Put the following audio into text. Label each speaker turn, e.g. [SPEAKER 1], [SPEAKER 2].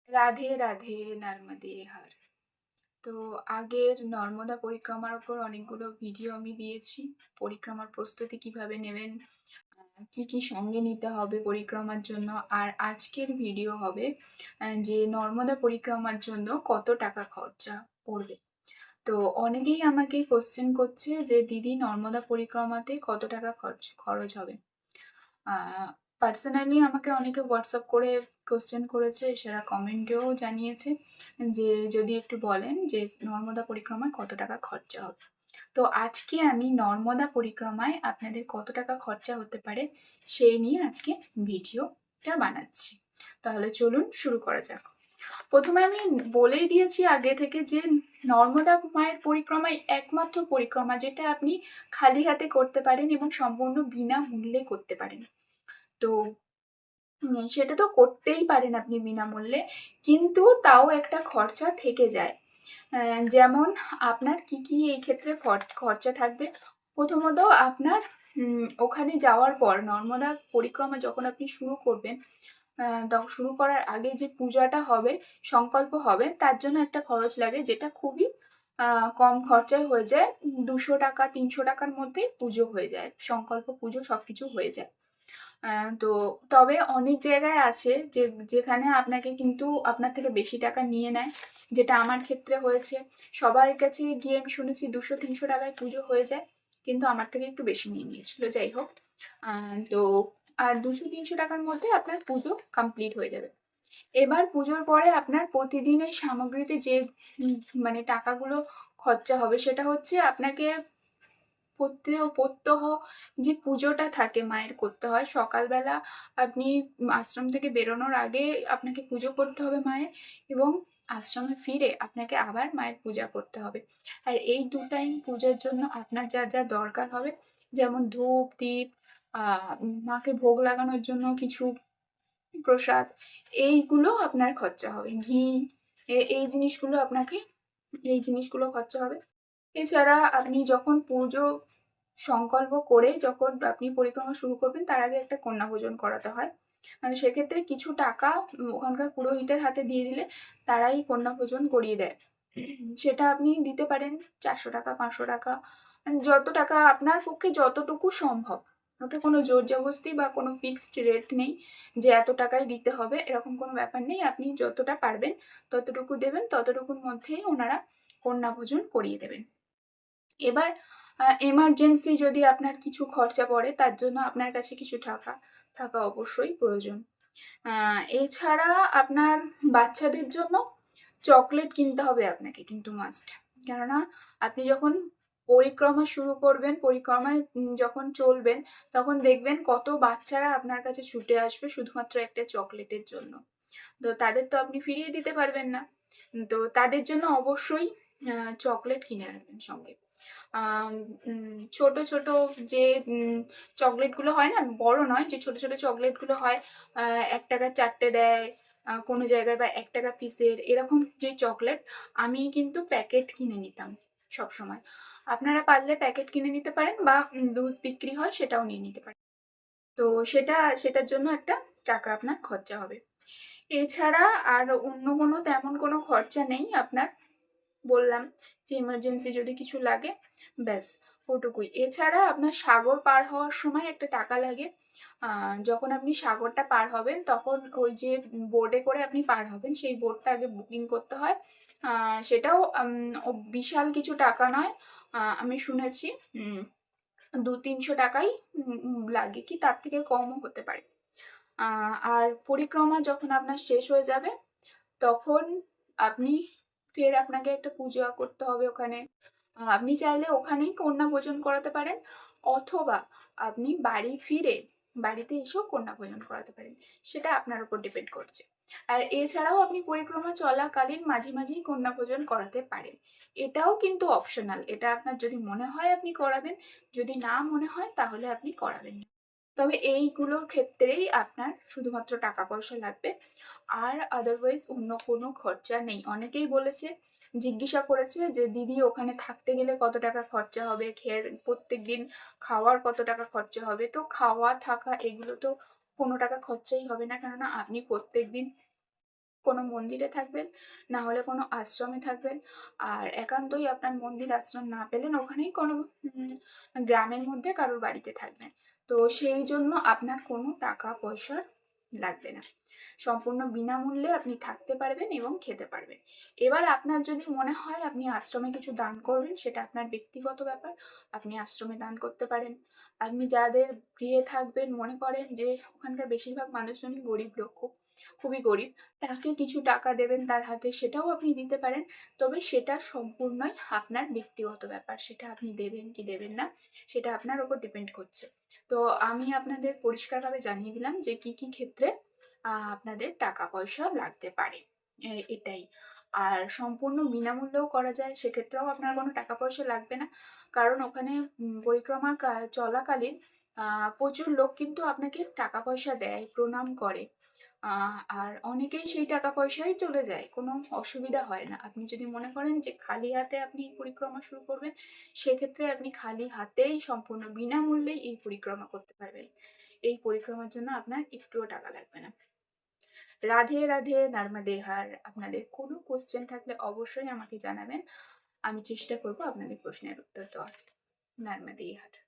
[SPEAKER 1] রাধে রাধে নর্মদে হর। তো আগের নর্মদা পরিক্রমার উপর অনেকগুলো ভিডিও আমি দিয়েছি। পরিক্রমার প্রস্তুতি কিভাবে নেবেন, কি কি সঙ্গে নিতে হবে পরিক্রমার জন্য। আর আজকের ভিডিও হবে যে নর্মদা পরিক্রমার জন্য কত টাকা খরচা পড়বে। তো অনেকেই আমাকে কোশ্চেন করছে যে দিদি নর্মদা পরিক্রমাতে কত টাকা খরচ হবে। পার্সোনালি আমাকে অনেকে হোয়াটসঅ্যাপ করে কোশ্চেন করেছে, সেরা কমেন্টেও জানিয়েছে যে যদি একটু বলেন যে নর্মদা পরিক্রমায় কত টাকা খরচা হবে। তো আজকে আমি নর্মদা পরিক্রমায় আপনাদের কত টাকা খরচা হতে পারে সেই নিয়ে আজকে ভিডিওটা বানাচ্ছি। তাহলে চলুন শুরু করা যাক। প্রথমে আমি বলেই দিয়েছি আগে থেকে যে নর্মদা মায়ের পরিক্রমাই একমাত্র পরিক্রমা যেটা আপনি খালি হাতে করতে পারেন এবং সম্পূর্ণ বিনামূল্যে করতে পারেন। তো সেটা তো করতেই পারেন আপনি বিনামূল্যে, কিন্তু তাও একটা খরচা থেকে যায়। যেমন আপনার কি কি এই ক্ষেত্রে খরচা থাকবে। প্রথমত আপনার ওখানে যাওয়ার পর নর্মদা পরিক্রমা যখন আপনি শুরু করবেন, তখন শুরু করার আগে যে পূজাটা হবে, সংকল্প হবে, তার জন্য একটা খরচ লাগে যেটা খুবই কম খরচায় হয়ে যায়। 200 টাকা 300 টাকার মধ্যে পুজো হয়ে যায়, সংকল্প পুজো সবকিছু হয়ে যায়। তো তবে অনেক জায়গায় আছে যেখানে আপনাকে কিন্তু আপনার থেকে বেশি টাকা নিয়ে নেয়, যেটা আমার ক্ষেত্রে হয়েছে। সবার কাছে গিয়ে আমি শুনেছি 200-300 টাকায় পুজো হয়ে যায়, কিন্তু আমার থেকে একটু বেশি নিয়ে নিয়েছিল। যাই হোক, তো আর 200-300 টাকার মধ্যে আপনার পুজো কমপ্লিট হয়ে যাবে। এবার পুজোর পরে আপনার প্রতিদিন এই সামগ্রীতে যে মানে টাকাগুলো খরচা হবে সেটা হচ্ছে আপনাকে প্রত্যহ যে পুজোটা থাকে মায়ের করতে হয় সকালবেলা। আপনি আশ্রম থেকে বেরোনোর আগে আপনাকে পুজো করতে হবে মায়ের, এবং আশ্রমে ফিরে আপনাকে আবার মায়ের পূজা করতে হবে। আর এই 2 টাইম পূজার জন্য আপনার যা যা দরকার হবে, যেমন ধূপ দীপ, মাকে ভোগ লাগানোর জন্য কিছু প্রসাদ, এইগুলো আপনার খরচা হবে। ঘি, এই জিনিসগুলো এই জিনিসগুলো খরচা হবে। এছাড়া আপনি যখন পুজো সংকল্প করে যখন আপনি পরিক্রমা শুরু করবেন তার আগে একটা কন্যা ভোজন করাতে হয়। মানে সেক্ষেত্রে কিছু টাকা ওখানকার পুরোহিতের হাতে দিয়ে দিলে তারাই কন্যা ভোজন করিয়ে দেয়। সেটা আপনি দিতে পারেন 400 টাকা 500 টাকা, যত টাকা আপনার পক্ষে যতটুকু সম্ভব। ওটা কোনো জোর জবরদস্তি বা কোনো ফিক্সড রেট নেই যে এত টাকাই দিতে হবে, এরকম কোনো ব্যাপার নেই। আপনি যতটা পারবেন ততটুকু দেবেন, ততটুকুর মধ্যেই ওনারা কন্যা ভোজন করিয়ে দেবেন। এবার এমার্জেন্সি যদি আপনার কিছু খরচা পড়ে তার জন্য আপনার কাছে কিছু টাকা থাকা অবশ্যই প্রয়োজন। এছাড়া আপনার বাচ্চাদের জন্য চকলেট কিনতে হবে আপনাকে কিন্তু মাস্ট। কেননা আপনি যখন পরিক্রমা শুরু করবেন, পরিক্রমায় যখন চলবেন, তখন দেখবেন কত বাচ্চারা আপনার কাছে ছুটে আসবে শুধুমাত্র একটা চকলেটের জন্য। তো তাদের তো আপনি ফিরিয়ে দিতে পারবেন না। তো তাদের জন্য অবশ্যই চকলেট কিনে রাখবেন সঙ্গে। ছোট ছোট যে চকলেটগুলো হয় না, বড় নয়, যে ছোট ছোট চকলেটগুলো হয়, 1 টাকার 4টে দেয় কোনো জায়গায়, বা 1 টাকা পিসের এরকম যে চকলেট, আমি কিন্তু প্যাকেট কিনে নিতাম সব সময়। আপনারা পারলে প্যাকেট কিনে নিতে পারেন, বা লুজ বিক্রি হয় সেটাও নিয়ে নিতে পারেন। তো সেটার জন্য একটা টাকা আপনার খরচা হবে। এছাড়া আর অন্য কোনো তেমন কোনো খরচা নেই আপনার। বললাম যে এমার্জেন্সি যদি কিছু লাগে, ব্যাস ওটুকুই। এছাড়া আপনার সাগর পার হওয়ার সময় একটা টাকা লাগে। যখন আপনি সাগরটা পার হবেন তখন ওই যে বোর্ডে করে আপনি পার হবেন, সেই বোর্ডটা আগে বুকিং করতে হয়। সেটাও বিশাল কিছু টাকা নয়। আমি শুনেছি 200-300 টাকাই লাগে, কি তার থেকে কমও হতে পারে। আর পরিক্রমা যখন আপনার শেষ হয়ে যাবে তখন আপনি ফের আপনাকে একটা পূজা করতে হবে ওখানে। আপনি চাইলে ওখানেই কন্যা ভোজন করাতে পারেন, অথবা আপনি বাড়ি ফিরে বাড়িতে এসেও কন্যা ভোজন করাতে পারেন, সেটা আপনার উপর ডিপেন্ড করছে। আর এছাড়াও আপনি পরিক্রমা চলাকালীন মাঝে মাঝেই কন্যা ভোজন করাতে পারেন। এটাও কিন্তু অপশনাল, এটা আপনার যদি মনে হয় আপনি করাবেন, যদি না মনে হয় তাহলে আপনি করাবেন না। তবে এইগুলোর ক্ষেত্রেই আপনার শুধুমাত্র টাকা পয়সা লাগবে, আর আদারওয়াইজ অন্য কোনো খরচা নেই। অনেকেই বলেছে, জিজ্ঞাসা করেছে যে দিদি ওখানে থাকতে গেলে কত টাকা খরচা হবে, প্রত্যেক দিন খাওয়ার কত টাকা খরচা হবে। তো খাওয়া থাকা এগুলো তো কোনো টাকা খরচাই হবে না, কেননা আপনি প্রত্যেক দিন কোনো মন্দিরে থাকবেন, না হলে কোনো আশ্রমে থাকবেন। আর একান্তই আপনার মন্দির আশ্রম না পেলেন ওখানেই কোনো উম গ্রামের মধ্যে কারোর বাড়িতে থাকবেন। তো সেই জন্য আপনার কোনো টাকা পয়সা লাগবে না। সম্পূর্ণ বিনামূল্যে আপনি থাকতে পারবেন এবং খেতে পারবেন। এবার আপনার যদি মনে হয় আপনি আশ্রমে কিছু দান করবেন, সেটা আপনার ব্যক্তিগত ব্যাপার। আপনি আশ্রমে দান করতে পারেন। আপনি যাদের গৃহে থাকবেন, মনে করেন যে ওখানকার বেশিরভাগ মানুষজনই গরিব লোক, খুবই গরিব, তাকে কিছু টাকা দেবেন তার হাতে, সেটাও আপনি দিতে পারেন। তবে সেটা সম্পূর্ণই আপনার ব্যক্তিগত ব্যাপার। সেটা আপনি দেবেন কি দেবেন না, সেটা আপনার উপর ডিপেন্ড করছে। তো আমি আপনাদের পরিষ্কারভাবে জানিয়ে দিলাম যে কি কি ক্ষেত্রে আপনাদের টাকা পয়সা লাগতে পারে। এটাই। আর সম্পূর্ণ বিনামূল্যেও করা যায়, সেক্ষেত্রেও আপনার কোনো টাকা পয়সা লাগবে না। কারণ ওখানে পরিক্রমা চলাকালীন প্রচুর লোক কিন্তু আপনাকে টাকা পয়সা দেয়, প্রণাম করে। আর অনেকেই সেই টাকা পয়সায় চলে যায়, কোনো অসুবিধা হয় না। আপনি যদি মনে করেন যে খালি হাতে আপনি পরিক্রমা শুরু করবেন, সেক্ষেত্রে আপনি খালি হাতেই সম্পূর্ণ বিনামূল্যেই এই পরিক্রমা করতে পারবেন। এই পরিক্রমার জন্য আপনার একটুও টাকা লাগবে না। রাধে রাধে, নর্মদে হার। আপনাদের কোনো কোশ্চেন থাকলে অবশ্যই আমাকে জানাবেন। আমি চেষ্টা করব আপনাদের প্রশ্নের উত্তর দেওয়ার। নর্মদে হার।